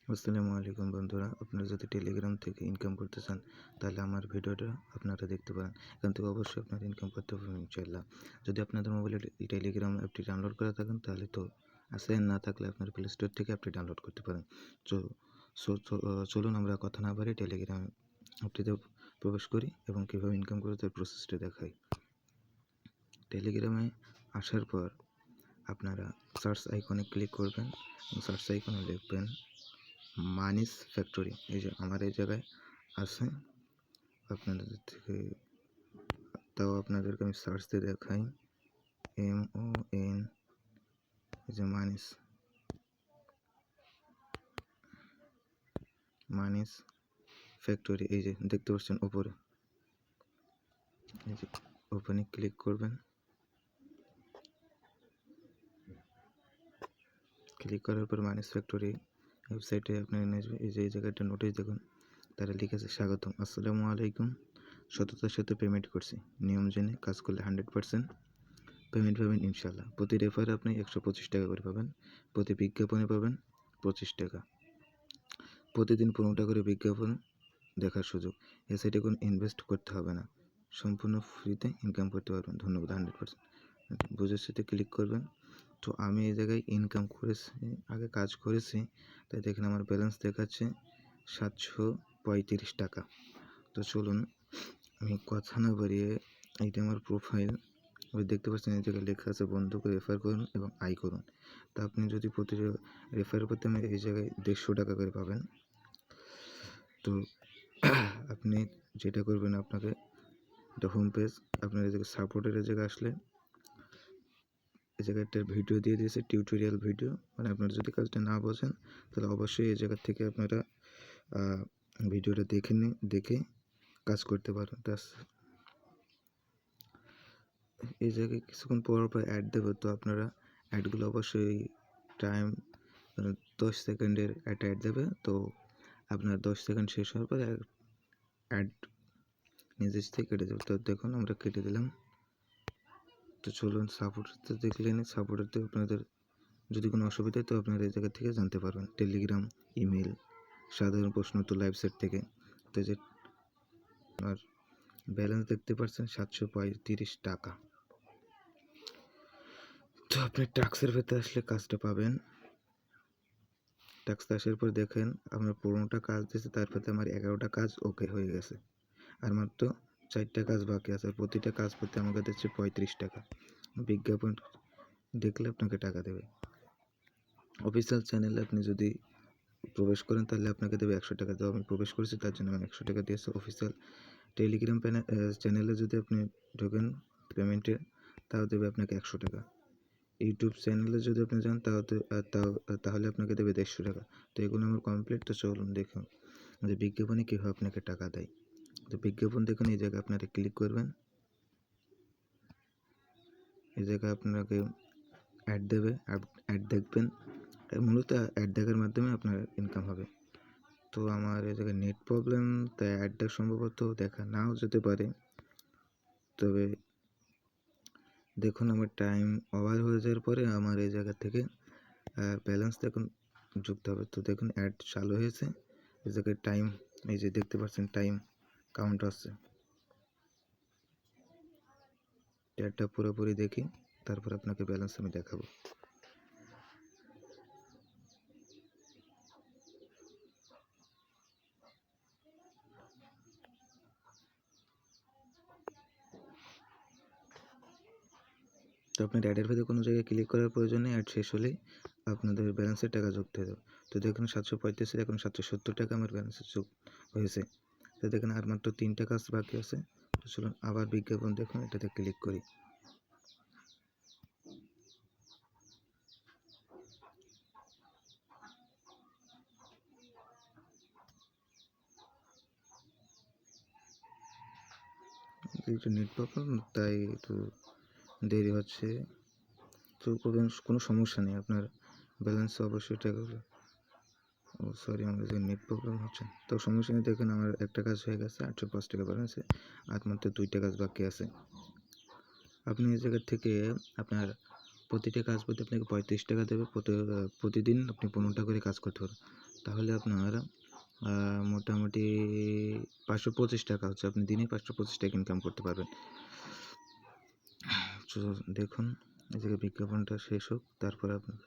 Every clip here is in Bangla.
আসসালামু আলাইকুম বন্ধুরা, আপনারা যদি টেলিগ্রাম থেকে ইনকাম করতে চান তাহলে আমার ভিডিওটা আপনারা দেখতে পারেন। এখান থেকে অবশ্যই আপনারা ইনকাম করতে পারবেন ইনশাআল্লাহ। যদি আপনাদের মোবাইলে টেলিগ্রাম অ্যাপটি ডাউনলোড করা থাকেন তাহলে তো আছে, না থাকলে আপনার প্লে স্টোর থেকে অ্যাপটি ডাউনলোড করতে পারেন। চলুন আমরা কথা না বাড়িয়ে টেলিগ্রাম অ্যাপটিতে প্রবেশ করি এবং কীভাবে ইনকাম করে তার প্রসেসটি দেখাই। টেলিগ্রামে আসার পর আপনারা সার্চ আইকনে ক্লিক করবেন এবং সার্চ আইকনে লিখবেন মানিস ফ্যাক্টরি। এই যে আমার এই জায়গায় আছে, আপনাদের থেকে তাও আপনাদেরকে আমি সার্চ দিয়ে দেখাই। MON, এই যে মানিস ফ্যাক্টরি, এই যে দেখতে পাচ্ছেন উপরে, এই যে ওপেনে ক্লিক করবেন। ক্লিক করার পর মানিস ফ্যাক্টরি ওয়েবসাইটে আপনার নিয়ে আসবে। এই যে এই জায়গাটা নোটিশ দেখুন, তারা লিখেছে স্বাগতম, আসসালামু আলাইকুম, সততার সাথে পেমেন্ট করছি, নিয়ম জেনে কাজ করলে 100% পেমেন্ট পাবেন ইনশাআল্লাহ। প্রতি রেফারে আপনি 125 টাকা করে পাবেন, প্রতি বিজ্ঞাপনে পাবেন 25 টাকা, প্রতিদিন 15টা করে বিজ্ঞাপন দেখার সুযোগ। এ সাইটে কোনো ইনভেস্ট করতে হবে না, সম্পূর্ণ ফ্রিতে ইনকাম করতে পারবেন। ধন্যবাদ। 100% বুঝের সাথে ক্লিক করবেন। তো আমি এই জায়গায় ইনকাম করেছি, আগে কাজ করেছি, তাই দেখেন আমার ব্যালেন্স দেখাচ্ছে 735 টাকা। তো চলুন, আমি কথা না বাড়িয়ে, এইটা আমার প্রোফাইল, আপনি দেখতে পাচ্ছেন এই জায়গায় লেখা আছে বন্ধুকে রেফার করুন এবং আয় করুন। তা আপনি যদি প্রতি রেফার করতে আমি এই জায়গায় 150 টাকা করে পাবেন। তো আপনি যেটা করবেন, আপনাকে এটা হোম পেজ, আপনার এই জায়গায় সাপোর্টের এই জায়গায় আসলে এই জায়গায় একটা ভিডিও দিয়ে দিয়েছে, টিউটোরিয়াল ভিডিও। মানে আপনারা যদি কাজটা না বোঝেন তাহলে অবশ্যই এই জায়গা থেকে আপনারা ভিডিওটা দেখে কাজ করতে পারেন। এই জায়গায় কিছুক্ষণ পর অ্যাড দেবো, তো আপনারা অ্যাডগুলো অবশ্যই টাইম 10 সেকেন্ডের একটা অ্যাড দেবে। তো আপনার 10 সেকেন্ড শেষ হওয়ার পর অ্যাড নিজের থেকে কেটে যাবে। তো দেখুন আমরা কেটে দিলাম। তো চলুন, সাপোর্টতে দেখলেন, সাপোর্টতে আপনাদের যদি কোনো অসুবিধা হয় তো আপনারা এই জায়গা থেকে জানতে পারবেন, টেলিগ্রাম, ইমেল, সাধারণ প্রশ্ন তো লাইভ সেট থেকে। তো যে আর ব্যালেন্স দেখতে পাচ্ছেন 735 টাকা। তো আপনি টাস্কের ভেতরে আসলে কাজটা পাবেন। টাস্ক আসার পর দেখেন আমরা 15টা কাজ দিয়েছি, তার সাথে আমার 11টা কাজ ওকে হয়ে গেছে, আর মাত্র 4টা কাজ বাকি আছে। প্রতিটা কাজ করতে আমাকে দিচ্ছে 35 টাকা। বিজ্ঞাপন দেখলে আপনাকে টাকা দেবে। অফিসিয়াল চ্যানেলে আপনি যদি প্রবেশ করেন তাহলে আপনাকে দেবে 100 টাকা। তো আমি প্রবেশ করেছি, তার জন্য আমি 100 টাকা দিয়েছি। অফিসিয়াল টেলিগ্রাম চ্যানেলে যদি আপনি ঢোকেন পেমেন্টে, তাও দেবে আপনাকে 100 টাকা। ইউটিউব চ্যানেলে যদি আপনি যান তাহলে আপনাকে দেবে 150 টাকা। তো এগুলো আমার কমপ্লিট। তো চলুন দেখুন যে বিজ্ঞাপনে কীভাবে আপনাকে টাকা দেয়। তো বিজ্ঞাপন দেখুন, এই জায়গায় আপনারা ক্লিক করবেন। এই জায়গায় আপনাকে অ্যাড দেবে, অ্যাড দেখবেন, মূলত অ্যাড দেখার মাধ্যমে আপনার ইনকাম হবে। তো আমার এই জায়গায় নেট প্রবলেম, তাই অ্যাডটা সম্ভবত দেখা নাও যেতে পারে। তবে দেখুন আমার টাইম ওভার হয়ে যাওয়ার পরে আমার এই জায়গা থেকে ব্যালেন্স দেখুন যুক্ত হবে। তো দেখুন অ্যাড চালু হয়েছে, এই জায়গায় টাইম, এই যে দেখতে পাচ্ছেন টাইম কাউন্ট আসছে। অ্যাডটা পুরোপুরি দেখি, তারপর আপনাকে ব্যালেন্স আমি দেখাবো। তো আপনার অ্যাডের ভেতরে কোনো জায়গায় ক্লিক করার প্রয়োজন নেই, অ্যাড শেষ হলেই আপনাদের ব্যালেন্সের টাকা যুক্ত হয়ে যাবে। তো দেখুন 735 এখন 770 টাকা আমার ব্যালেন্সে যোগ হয়েছে। তো দেখুন আর মাত্র 3টা কাজ বাকি আছে। তো চলুন আবার বিজ্ঞাপন দেখুন, এটাতে ক্লিক করি। একটু নেট প্রবলেম, তাই একটু দেরি হচ্ছে। তো কোনো সমস্যা নেই, আপনার ব্যালেন্স অবশ্যই টাকা। ও সরি, আমার যে নেট প্রবলেম হচ্ছে, তো সমস্যা নেই। দেখুন আমার একটা কাজ হয়ে গেছে, 805 টাকা ব্যালেন্সে, আর মাত্র 2টা কাজ বাকি আছে। আপনি এই জায়গা থেকে আপনার প্রতিটা কাজ করতে আপনাকে 35 টাকা দেবে। প্রতিদিন আপনি 15টা করে কাজ করতে পারেন। তাহলে আপনার মোটামুটি 525 টাকা হচ্ছে, আপনি দিনে 525 টাকা ইনকাম করতে পারবেন। তো দেখুন এই জায়গায় বিজ্ঞাপনটা শেষ হোক, তারপরে আপনার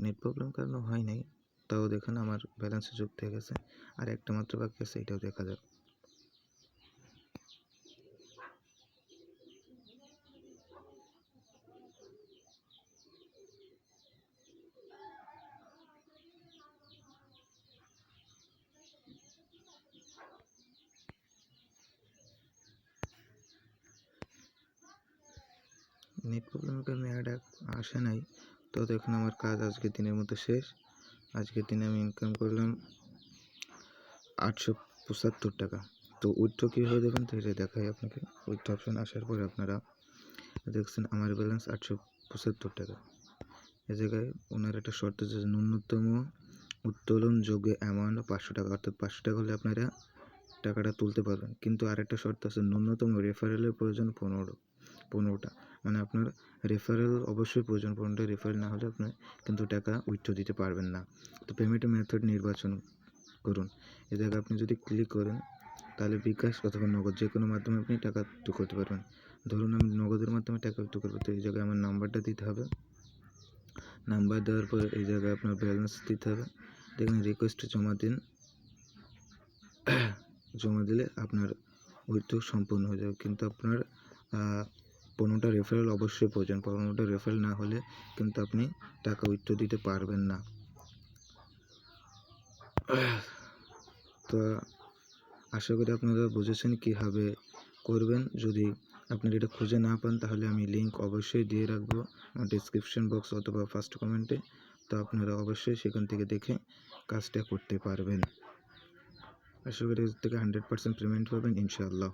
নেট প্রবলেম কারণে হয় নাই, তাও দেখুন আমার ব্যালেন্সে যুক্ত হয়ে গেছে, আর একটা মাত্র বাকি আছে, এটাও দেখা যাক। নেট প্রবলেমের কারণে অ্যাড আসে নাই, তো দেখুন আমার কাজ আজকের দিনের মতো শেষ। আজকের দিনে আমি ইনকাম করলাম 875 টাকা। তো উইথড্র কীভাবে দেবেন তো এটা দেখাই আপনাকে। উইথড্র অপশন আসার পরে আপনারা দেখছেন আমার ব্যালেন্স 875 টাকা। এ জায়গায় ওনার একটা শর্ত যে ন্যূনতম উত্তোলনযোগ্য অ্যামাউন্ট 500 টাকা, অর্থাৎ 500 টাকা হলে আপনারা টাকাটা তুলতে পারবেন। কিন্তু আরেকটা শর্ত আছে, ন্যূনতম রেফারেলের প্রয়োজন 15টা, মানে আপনার রেফারেল অবশ্যই প্রয়োজন, 15টা রেফারেল না হলে আপনি কিন্তু টাকা উইথড্র দিতে পারবেন না। তো পেমেন্ট মেথড নির্বাচন করুন। এ জায়গায় আপনি যদি ক্লিক করেন তাহলে বিকাশ অথবা নগদ যে কোনো মাধ্যমে আপনি টাকা উইথড্র করতে পারবেন। ধরুন আমি নগদের মাধ্যমে টাকা উইথড্র করবো, তো এই জায়গায় আমার নাম্বারটা দিতে হবে। নাম্বার দেওয়ার পরে এই জায়গায় আপনার ব্যালেন্স দিতে হবে। দেখুন রিকোয়েস্ট জমা দিন, জমা দিলে আপনার উইথড্র সম্পূর্ণ হয়ে যাবে। কিন্তু আপনার 15টা রেফারেল অবশ্যই প্রয়োজন, 15টা রেফারেল না হলে কিন্তু আপনি টাকা উইথড্র দিতে পারবেন না। তো আশা করি আপনারা বুঝেছেন কীভাবে করবেন। যদি আপনারা এটা খুঁজে না পান তাহলে আমি লিঙ্ক অবশ্যই দিয়ে রাখবো ডেসক্রিপশন বক্স অথবা ফার্স্ট কমেন্টে, তো আপনারা অবশ্যই সেখান থেকে দেখে কাজটা করতে পারবেন। আশা করি এর থেকে 100% পেমেন্ট পাবেন ইনশাআল্লাহ।